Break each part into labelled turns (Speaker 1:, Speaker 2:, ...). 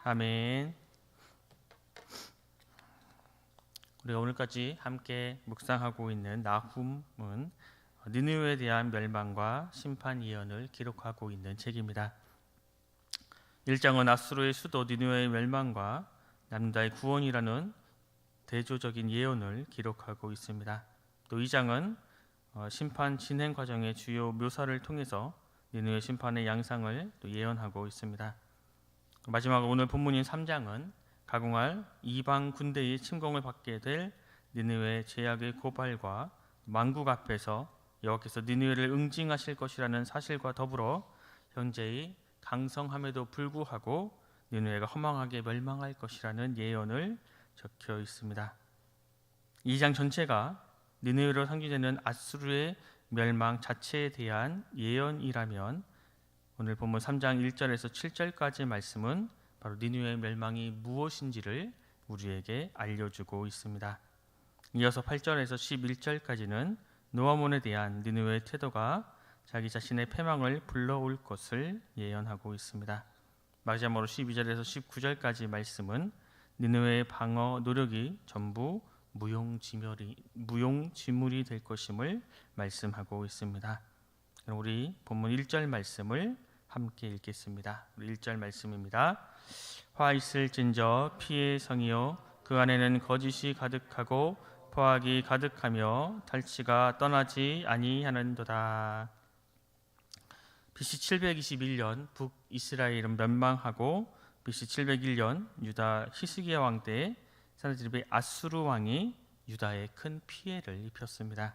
Speaker 1: 아멘. 우리가 오늘까지 함께 묵상하고 있는 나훔은 니느웨에 대한 멸망과 심판 예언을 기록하고 있는 책입니다. 1장은 아수르의 수도 니느웨의 멸망과 남자의 구원이라는 대조적인 예언을 기록하고 있습니다. 또 2장은 심판 진행 과정의 주요 묘사를 통해서 니느웨 심판의 양상을 또 예언하고 있습니다. 마지막 오늘 본문인 3장은 가공할 이방 군대의 침공을 받게 될 니느웨 죄악의 고발과 만국 앞에서 여호와께서 니느웨를 응징하실 것이라는 사실과 더불어 현재의 강성함에도 불구하고 니느웨가 허망하게 멸망할 것이라는 예언을 적혀 있습니다. 2장 전체가 니느웨로 상징되는 아수르의 멸망 자체에 대한 예언이라면 오늘 본문 3장 1절에서 7절까지 말씀은 바로 니느웨의 멸망이 무엇인지를 우리에게 알려주고 있습니다. 이어서 8절에서 11절까지는 노아몬에 대한 니느웨의 태도가 자기 자신의 패망을 불러올 것을 예언하고 있습니다. 마지막으로 12절에서 19절까지 말씀은 니느웨의 방어 노력이 전부 무용지물이 될 것임을 말씀하고 있습니다. 우리 본문 1절 말씀을 함께 읽겠습니다. 우리 1절 말씀입니다. 화 있을진저 피의 성이요 그 안에는 거짓이 가득하고 포악이 가득하며 탈취가 떠나지 아니하는도다. BC 721년 북이스라엘은 멸망하고 BC 701년 유다 히스기야 왕 때 사나드립의 아수르 왕이 유다에 큰 피해를 입혔습니다.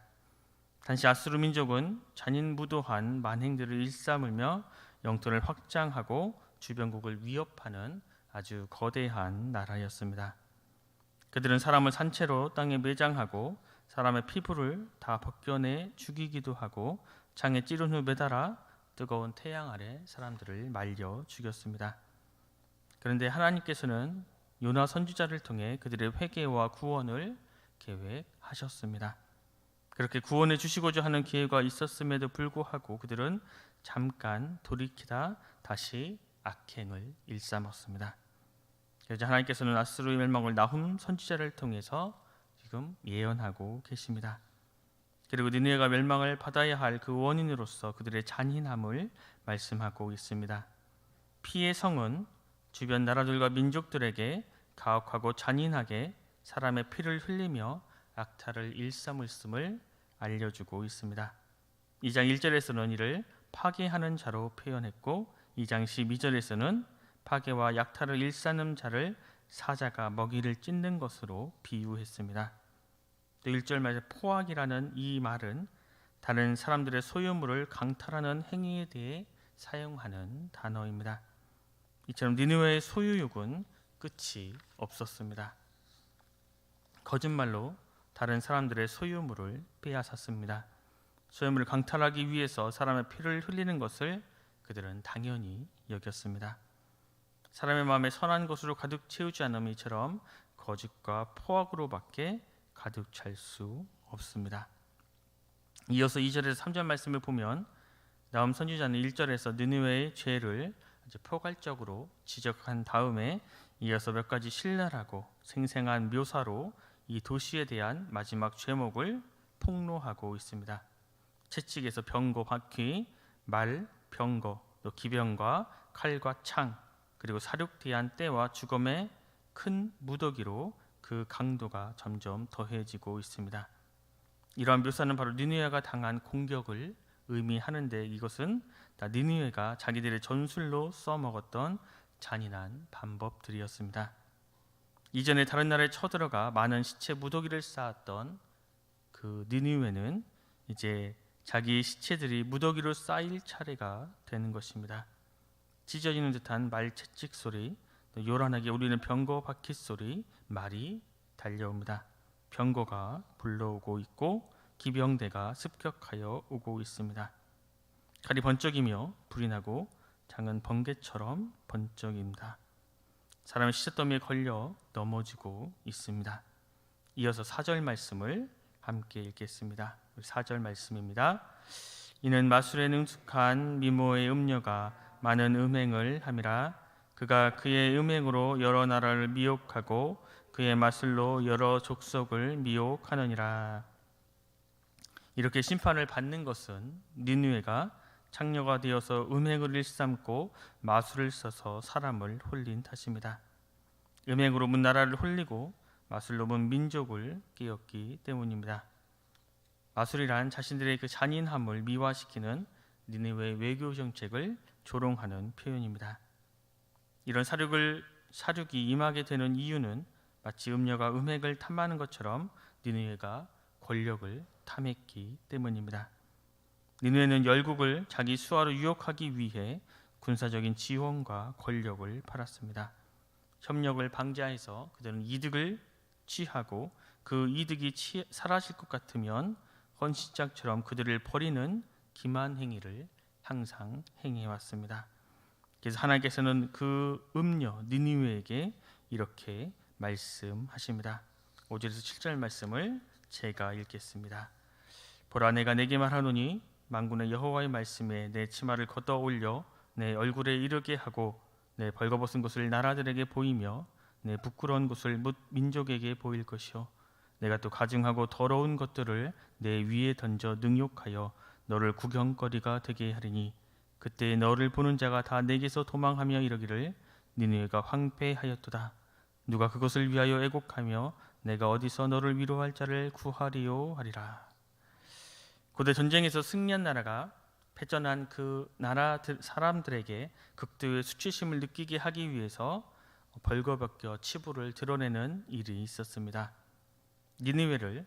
Speaker 1: 당시 아수르 민족은 잔인무도한 만행들을 일삼으며 영토를 확장하고 주변국을 위협하는 아주 거대한 나라였습니다. 그들은 사람을 산채로 땅에 매장하고 사람의 피부를 다 벗겨내 죽이기도 하고 창에 찌른 후 매달아 뜨거운 태양 아래 사람들을 말려 죽였습니다. 그런데 하나님께서는 요나 선지자를 통해 그들의 회개와 구원을 계획하셨습니다. 그렇게 구원해 주시고자 하는 기회가 있었음에도 불구하고 그들은 잠깐 돌이키다 다시 악행을 일삼았습니다. 그래서 하나님께서는 아수르의 멸망을 나훔 선지자를 통해서 지금 예언하고 계십니다. 그리고 니느웨가 멸망을 받아야 할 그 원인으로서 그들의 잔인함을 말씀하고 있습니다. 피의 성은 주변 나라들과 민족들에게 가혹하고 잔인하게 사람의 피를 흘리며 악탈을 일삼을씀을 알려주고 있습니다. 2장 1절에서는 이를 파괴하는 자로 표현했고 2장 12절에서는 파괴와 약탈을 일삼는 자를 사자가 먹이를 찢는 것으로 비유했습니다. 또 1절 말에 포악이라는 이 말은 다른 사람들의 소유물을 강탈하는 행위에 대해 사용하는 단어입니다. 이처럼 니느웨의 소유욕은 끝이 없었습니다. 거짓말로 다른 사람들의 소유물을 빼앗았습니다. 소유물을 강탈하기 위해서 사람의 피를 흘리는 것을 그들은 당연히 여겼습니다. 사람의 마음에 선한 것으로 가득 채우지 않으면 이처럼 거짓과 포악으로밖에 가득 찰 수 없습니다. 이어서 2절에서 3절 말씀을 보면 나훔 선지자는 1절에서 니느웨의 죄를 포괄적으로 지적한 다음에 이어서 몇 가지 신랄하고 생생한 묘사로 이 도시에 대한 마지막 죄목을 폭로하고 있습니다. 채찍에서 병거, 바퀴, 말, 병거, 또 기병과 칼과 창, 그리고 사륙대한 때와 주검의 큰 무더기로 그 강도가 점점 더해지고 있습니다. 이러한 묘사는 바로 니느웨가 당한 공격을 의미하는데 이것은 다 니느웨가 자기들의 전술로 써먹었던 잔인한 방법들이었습니다. 이전에 다른 나라에 쳐들어가 많은 시체 무더기를 쌓았던 그 니느웨는 이제 자기의 시체들이 무더기로 쌓일 차례가 되는 것입니다. 찢어지는 듯한 말 채찍 소리, 요란하게 울리는 병거 바퀴 소리, 말이 달려옵니다. 병거가 불러오고 있고 기병대가 습격하여 오고 있습니다. 칼이 번쩍이며 불이 나고 장은 번개처럼 번쩍입니다. 사람의 시체더미에 걸려 넘어지고 있습니다. 이어서 4절 말씀을 함께 읽겠습니다. 4절 말씀입니다. 이는 마술에 능숙한 미모의 음녀가 많은 음행을 함이라. 그가 그의 음행으로 여러 나라를 미혹하고 그의 마술로 여러 족속을 미혹하느니라. 이렇게 심판을 받는 것은 니느웨가 창녀가 되어서 음행을 일삼고 마술을 써서 사람을 홀린 탓입니다. 음행으로 문 나라를 홀리고 마술로 문 민족을 깨었기 때문입니다. 마술이란 자신들의 그 잔인함을 미화시키는 니느웨의 외교 정책을 조롱하는 표현입니다. 이런 사륙이 임하게 되는 이유는 마치 음녀가 음행을 탐하는 것처럼 니느웨가 권력을 탐했기 때문입니다. 니느웨는 열국을 자기 수하로 유혹하기 위해 군사적인 지원과 권력을 팔았습니다. 협력을 방지해서 그들은 이득을 취하고 그 이득이 사라질 것 같으면 헌신짝처럼 그들을 버리는 기만 행위를 항상 행해왔습니다. 그래서 하나님께서는 그 음녀 니느웨에게 이렇게 말씀하십니다. 5절에서 7절 말씀을 제가 읽겠습니다. 보라, 내가 내게 말하노니 만군의 여호와의 말씀에 내 치마를 걷어 올려 내 얼굴에 이르게 하고 내 벌거벗은 것을 나라들에게 보이며 내 부끄러운 것을 뭇 민족에게 보일 것이요 내가 또 가증하고 더러운 것들을 내 위에 던져 능욕하여 너를 구경거리가 되게 하리니 그때 너를 보는 자가 다 내게서 도망하며 이르기를 니느웨가 황폐하였도다. 누가 그것을 위하여 애곡하며 내가 어디서 너를 위로할 자를 구하리요 하리라. 고대 전쟁에서 승리한 나라가 패전한 그 나라 사람들에게 극도의 수치심을 느끼게 하기 위해서 벌거벗겨 치부를 드러내는 일이 있었습니다. 니느웨를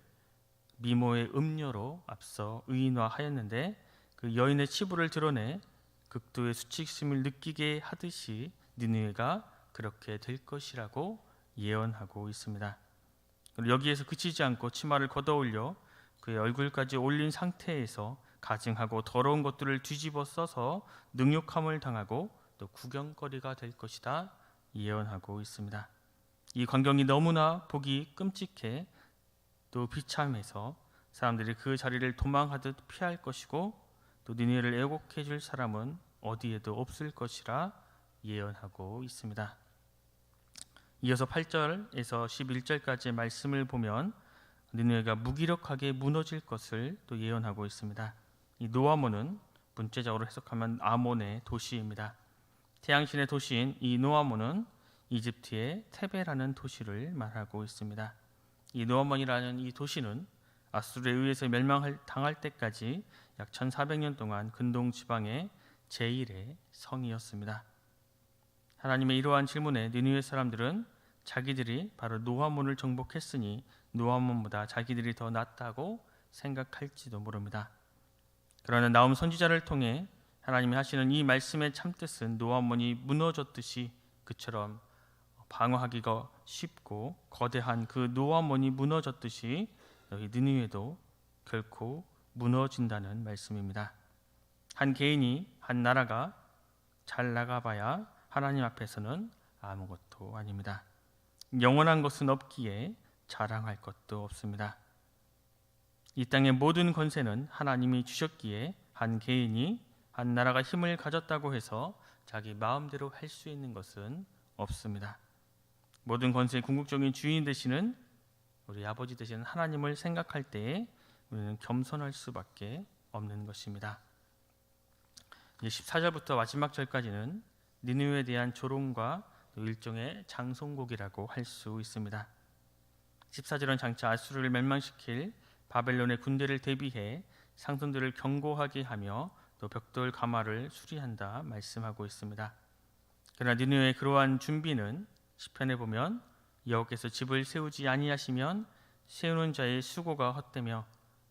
Speaker 1: 미모의 음녀로 앞서 의인화하였는데 그 여인의 치부를 드러내 극도의 수치심을 느끼게 하듯이 니느웨가 그렇게 될 것이라고 예언하고 있습니다. 여기에서 그치지 않고 치마를 걷어올려 그의 얼굴까지 올린 상태에서 가증하고 더러운 것들을 뒤집어 써서 능욕함을 당하고 또 구경거리가 될 것이다 예언하고 있습니다. 이 광경이 너무나 보기 끔찍해 또 비참해서 사람들이 그 자리를 도망하듯 피할 것이고 또 니느웨를 애곡해 줄 사람은 어디에도 없을 것이라 예언하고 있습니다. 이어서 8절에서 11절까지의 말씀을 보면 니느웨가 무기력하게 무너질 것을 또 예언하고 있습니다. 이 노아몬은 문자적으로 해석하면 아몬의 도시입니다. 태양신의 도시인 이 노아몬은 이집트의 테베라는 도시를 말하고 있습니다. 이 노아몬이라는 이 도시는 아수르에 의해서 멸망당할 때까지 약 1400년 동안 근동 지방의 제1의 성이었습니다. 하나님의 이러한 질문에 니느웨 사람들은 자기들이 바로 노아몬을 정복했으니 노아몬보다 자기들이 더 낫다고 생각할지도 모릅니다. 그러나 나움 선지자를 통해 하나님이 하시는 이 말씀의 참뜻은 노아몬이 무너졌듯이 그처럼 방어하기가 쉽고 거대한 그 노아몬이 무너졌듯이 너희 니느웨도 결코 무너진다는 말씀입니다. 한 개인이 한 나라가 잘 나가봐야 하나님 앞에서는 아무것도 아닙니다. 영원한 것은 없기에 자랑할 것도 없습니다. 이 땅의 모든 권세는 하나님이 주셨기에 한 개인이 한 나라가 힘을 가졌다고 해서 자기 마음대로 할 수 있는 것은 없습니다. 모든 권세의 궁극적인 주인 되시는 우리 아버지 되시는 하나님을 생각할 때에 우리는 겸손할 수밖에 없는 것입니다. 14절부터 마지막 절까지는 니느웨에 대한 조롱과 일종의 장송곡이라고 할 수 있습니다. 14절은 장차 아수르를 멸망시킬 바벨론의 군대를 대비해 상선들을 경고하게 하며 또 벽돌 가마를 수리한다 말씀하고 있습니다. 그러나 니느웨의 그러한 준비는 시편에 보면 여호와께서 집을 세우지 아니하시면 세우는 자의 수고가 헛되며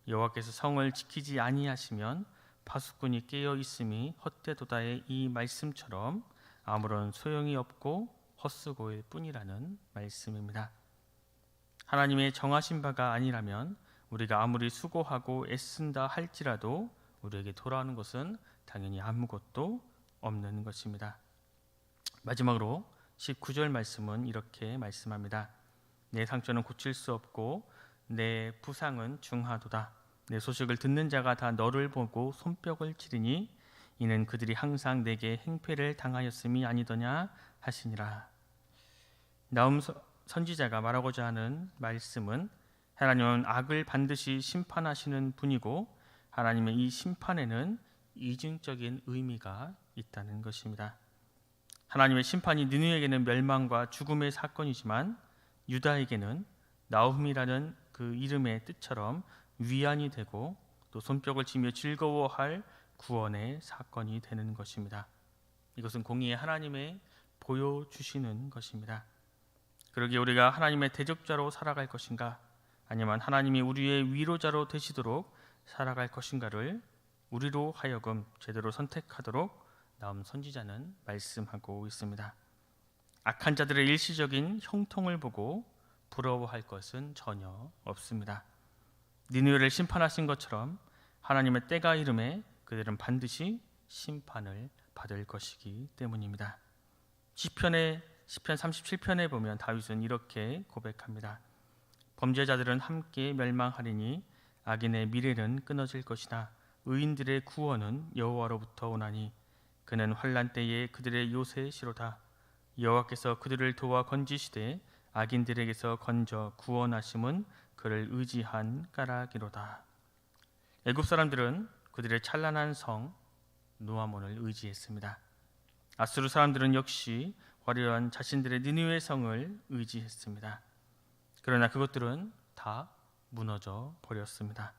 Speaker 1: 여호와께서 성을 지키지 아니하시면 파수꾼이 깨어 있음이 헛되도다의 이 말씀처럼 아무런 소용이 없고 헛수고일 뿐이라는 말씀입니다. 하나님의 정하신 바가 아니라면 우리가 아무리 수고하고 애쓴다 할지라도 우리에게 돌아오는 것은 당연히 아무것도 없는 것입니다. 마지막으로 19절 말씀은 이렇게 말씀합니다. 내 상처는 고칠 수 없고 내 부상은 중하도다. 내 소식을 듣는 자가 다 너를 보고 손뼉을 치리니 이는 그들이 항상 내게 행패를 당하였음이 아니더냐 하시니라. 나움 선지자가 말하고자 하는 말씀은 하나님은 악을 반드시 심판하시는 분이고 하나님의 이 심판에는 이중적인 의미가 있다는 것입니다. 하나님의 심판이 느느웨에게는 멸망과 죽음의 사건이지만 유다에게는 나훔이라는 그 이름의 뜻처럼 위안이 되고 또 손뼉을 치며 즐거워할 구원의 사건이 되는 것입니다. 이것은 공의의 하나님의 보여주시는 것입니다. 그러기에 우리가 하나님의 대적자로 살아갈 것인가 아니면 하나님이 우리의 위로자로 되시도록 살아갈 것인가를 우리로 하여금 제대로 선택하도록 나움 선지자는 말씀하고 있습니다. 악한 자들의 일시적인 형통을 보고 부러워할 것은 전혀 없습니다. 니느웨를 심판하신 것처럼 하나님의 때가 이름에 그들은 반드시 심판을 받을 것이기 때문입니다. 시편 37편에 보면 다윗은 이렇게 고백합니다. 범죄자들은 함께 멸망하리니 악인의 미래는 끊어질 것이나 의인들의 구원은 여호와로부터 오나니 그는 환난 때에 그들의 요새시로다. 여호와께서 그들을 도와 건지시되 악인들에게서 건져 구원하심은 그를 의지한 까닭이로다. 애굽 사람들은 그들의 찬란한 성 노아몬을 의지했습니다. 아수르 사람들은 역시 화려한 자신들의 니느웨 성을 의지했습니다. 그러나 그것들은 다 무너져 버렸습니다.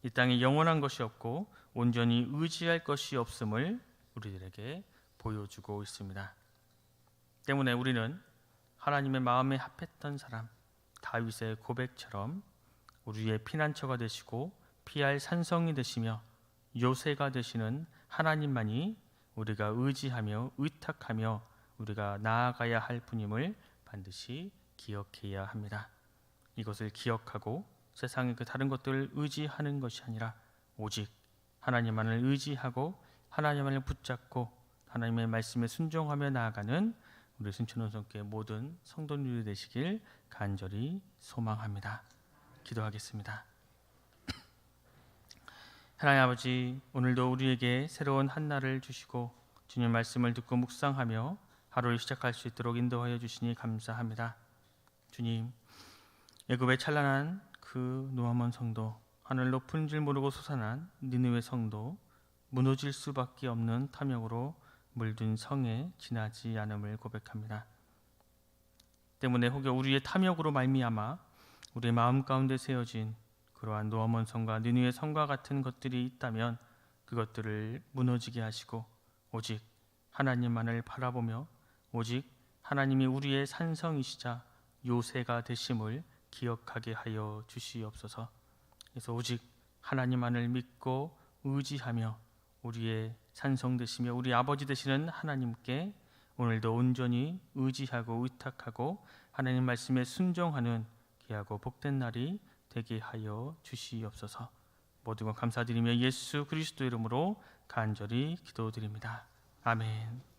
Speaker 1: 이 땅에 영원한 것이 없고 온전히 의지할 것이 없음을 우리들에게 보여주고 있습니다. 때문에 우리는 하나님의 마음에 합했던 사람 다윗의 고백처럼 우리의 피난처가 되시고 피할 산성이 되시며 요새가 되시는 하나님만이 우리가 의지하며 의탁하며 우리가 나아가야 할 분임을 반드시 기억해야 합니다. 이것을 기억하고 세상의 그 다른 것들을 의지하는 것이 아니라 오직 하나님만을 의지하고 하나님만을 붙잡고 하나님의 말씀에 순종하며 나아가는 우리 순천원성교회 모든 성도님들이 되시길 간절히 소망합니다. 기도하겠습니다. 하나님 아버지, 오늘도 우리에게 새로운 한날을 주시고 주님 말씀을 듣고 묵상하며 하루를 시작할 수 있도록 인도하여 주시니 감사합니다. 주님, 애굽의 찬란한 그 노아몬 성도, 하늘 높은 줄 모르고 솟아난 니느웨 성도, 무너질 수밖에 없는 탐욕으로 물든 성에 지나지 않음을 고백합니다. 때문에 혹여 우리의 탐욕으로 말미암아 우리의 마음 가운데 세워진 그러한 노아몬 성과 니느웨 성과 같은 것들이 있다면 그것들을 무너지게 하시고 오직 하나님만을 바라보며 오직 하나님이 우리의 산성이시자 요새가 되심을 기억하게 하여 주시옵소서. 그래서 오직 하나님만을 믿고 의지하며 우리의 산성 되시며 우리 아버지 되시는 하나님께 오늘도 온전히 의지하고 의탁하고 하나님 말씀에 순종하는 귀하고 복된 날이 되게 하여 주시옵소서. 모든 것 감사드리며 예수 그리스도 이름으로 간절히 기도드립니다. 아멘.